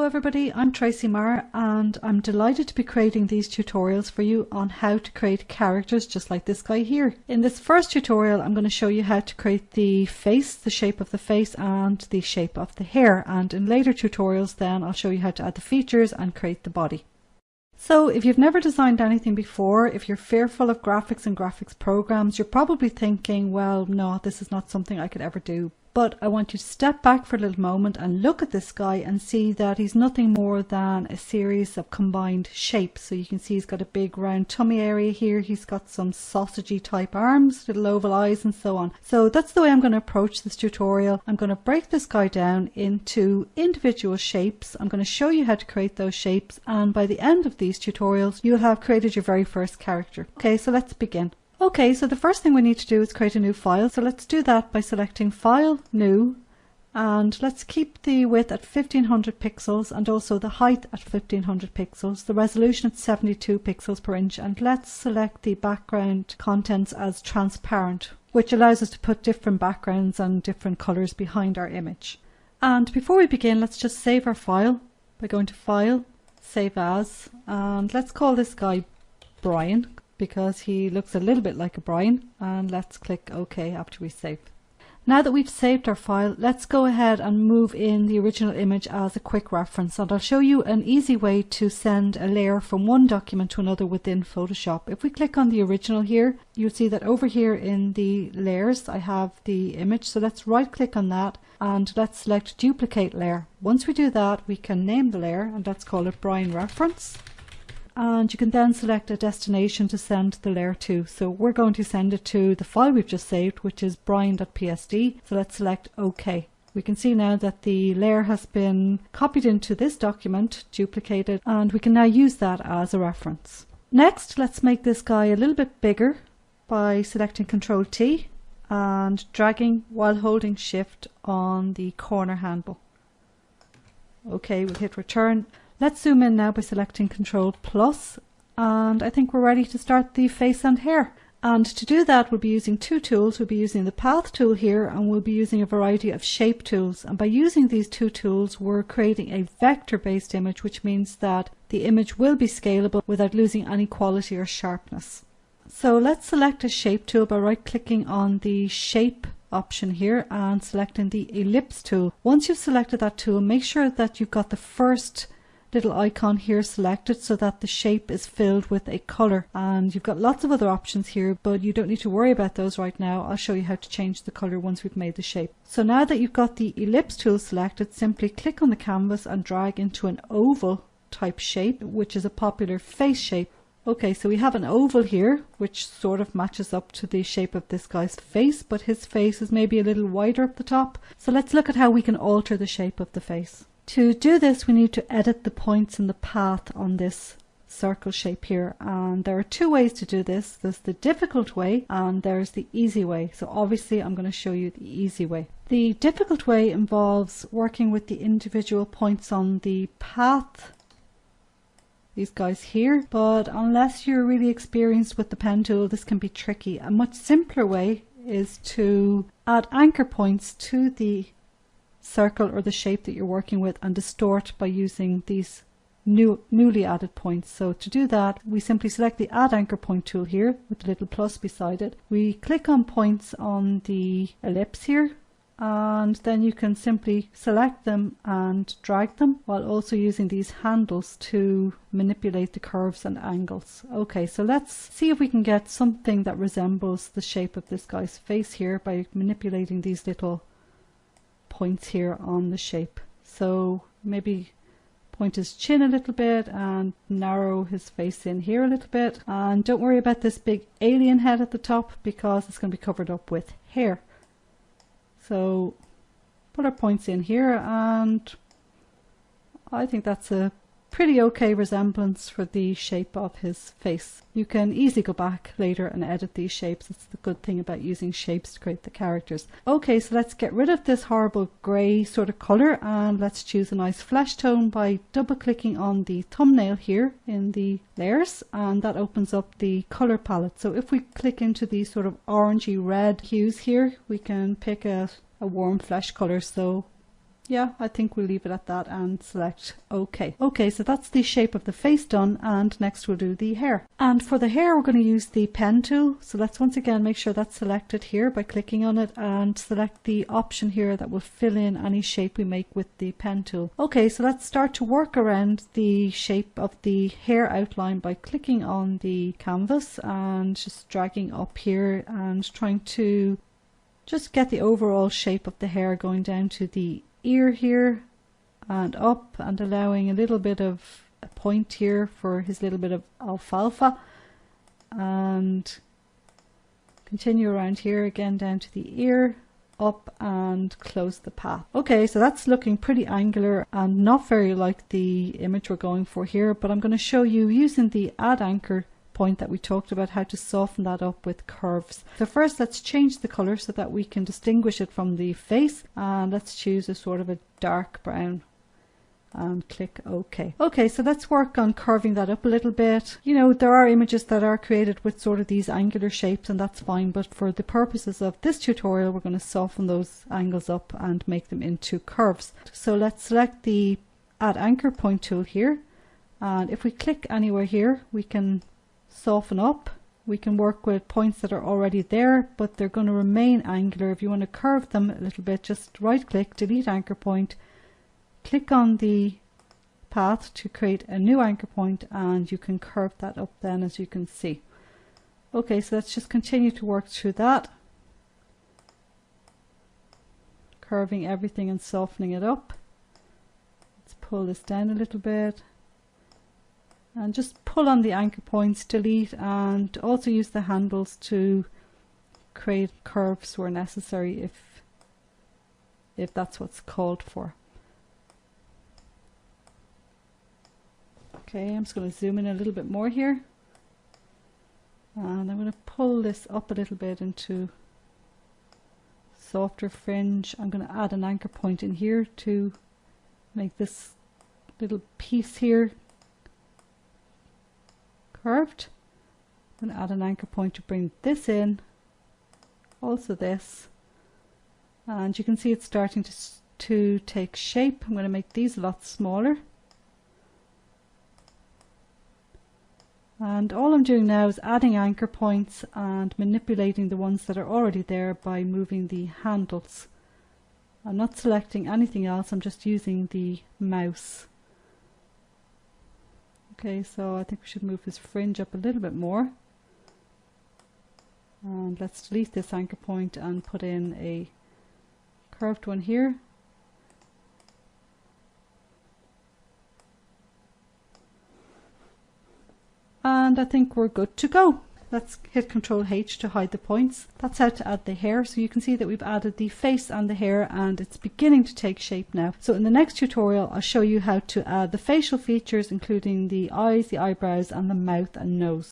everybody, I'm Tracy Marr and I'm delighted to be creating these tutorials for you on how to create characters just like this guy here. In this first tutorial I'm going to show you how to create the face, the shape of the face and the shape of the hair, and in later tutorials then I'll show you how to add the features and create the body. So if you've never designed anything before, if you're fearful of graphics and graphics programs, you're probably thinking, well, no, this is not something I could ever do. But I want you to step back for a little moment and look at this guy and see that he's nothing more than a series of combined shapes. So you can see he's got a big round tummy area here, he's got some sausagey type arms, little oval eyes and so on. So that's the way I'm going to approach this tutorial. I'm going to break this guy down into individual shapes. I'm going to show you how to create those shapes, and by the end of these tutorials you'll have created your very first character. Okay, so let's begin. Okay, so the first thing we need to do is create a new file. So let's do that by selecting File, New, and let's keep the width at 1500 pixels and also the height at 1500 pixels, the resolution at 72 pixels per inch, and let's select the background contents as transparent, which allows us to put different backgrounds and different colors behind our image. And before we begin, let's just save our file by going to File, Save As, and let's call this guy Brian, because he looks a little bit like a Brian, and let's click OK after we save. Now that we've saved our file, let's go ahead and move in the original image as a quick reference, and I'll show you an easy way to send a layer from one document to another within Photoshop. If we click on the original here, you'll see that over here in the layers I have the image, so let's right click on that and let's select Duplicate Layer. Once we do that, we can name the layer and let's call it Brian Reference. And you can then select a destination to send the layer to. So we're going to send it to the file we've just saved, which is brian.psd. So let's select OK. We can see now that the layer has been copied into this document, duplicated, and we can now use that as a reference. Next, let's make this guy a little bit bigger by selecting Ctrl T and dragging while holding Shift on the corner handle. OK, we'll hit return. Let's zoom in now by selecting Ctrl Plus, and I think we're ready to start the face and hair. And to do that we'll be using two tools. We'll be using the Path tool here and we'll be using a variety of shape tools, and by using these two tools we're creating a vector based image, which means that the image will be scalable without losing any quality or sharpness. So let's select a shape tool by right clicking on the shape option here and selecting the ellipse tool. Once you've selected that tool, make sure that you've got the first little icon here selected so that the shape is filled with a color, and you've got lots of other options here but you don't need to worry about those right now. I'll show you how to change the color once we've made the shape. So now that you've got the ellipse tool selected, simply click on the canvas and drag into an oval type shape, which is a popular face shape. Okay, so we have an oval here which sort of matches up to the shape of this guy's face, but his face is maybe a little wider up the top. So let's look at how we can alter the shape of the face. To do this we need to edit the points in the path on this circle shape here, and there are two ways to do this. There's the difficult way and there's the easy way. So obviously I'm going to show you the easy way. The difficult way involves working with the individual points on the path, these guys here, but unless you're really experienced with the pen tool this can be tricky. A much simpler way is to add anchor points to the circle or the shape that you're working with and distort by using these newly added points. So to do that we simply select the Add Anchor Point tool here with the little plus beside it. We click on points on the ellipse here and then you can simply select them and drag them while also using these handles to manipulate the curves and angles. Okay, so let's see if we can get something that resembles the shape of this guy's face here by manipulating these little points here on the shape. So maybe point his chin a little bit and narrow his face in here a little bit, and don't worry about this big alien head at the top because it's going to be covered up with hair. So put our points in here and I think that's a pretty okay resemblance for the shape of his face. You can easily go back later and edit these shapes. That's the good thing about using shapes to create the characters. Okay, so let's get rid of this horrible grey sort of colour and let's choose a nice flesh tone by double clicking on the thumbnail here in the layers, and that opens up the colour palette. So if we click into these sort of orangey red hues here, we can pick a warm flesh colour. So Yeah, I think we'll leave it at that and select OK. Okay, so that's the shape of the face done, and next we'll do the hair. And for the hair we're going to use the pen tool. So let's once again make sure that's selected here by clicking on it and select the option here that will fill in any shape we make with the pen tool. Okay, so let's start to work around the shape of the hair outline by clicking on the canvas and just dragging up here and trying to just get the overall shape of the hair going down to the ear here and up, and allowing a little bit of a point here for his little bit of alfalfa, and continue around here again down to the ear, up, and close the path. Okay, so that's looking pretty angular and not very like the image we're going for here, but I'm going to show you using the add anchor point that we talked about how to soften that up with curves. So first let's change the color so that we can distinguish it from the face, and let's choose a sort of a dark brown and click OK. Okay, so let's work on curving that up a little bit. You know, there are images that are created with sort of these angular shapes, and that's fine, but for the purposes of this tutorial we're going to soften those angles up and make them into curves. So let's select the add anchor point tool here, and if we click anywhere here we can soften up. We can work with points that are already there, but they're going to remain angular. If you want to curve them a little bit, just right click, delete anchor point, click on the path to create a new anchor point, and you can curve that up then, as you can see. Okay, so let's just continue to work through that, curving everything and softening it up. Let's pull this down a little bit and just pull on the anchor points, delete, and also use the handles to create curves where necessary if that's what's called for. Okay, I'm just going to zoom in a little bit more here, and I'm going to pull this up a little bit into softer fringe. I'm going to add an anchor point in here to make this little piece here curved. I'm going to add an anchor point to bring this in, also this, and you can see it's starting to take shape. I'm going to make these a lot smaller, and all I'm doing now is adding anchor points and manipulating the ones that are already there by moving the handles. I'm not selecting anything else, I'm just using the mouse. Okay, so I think we should move his fringe up a little bit more, and let's delete this anchor point and put in a curved one here. And I think we're good to go. Let's hit Ctrl H to hide the points. That's how to add the hair. So you can see that we've added the face and the hair, and it's beginning to take shape now. So in the next tutorial I'll show you how to add the facial features, including the eyes, the eyebrows, and the mouth and nose.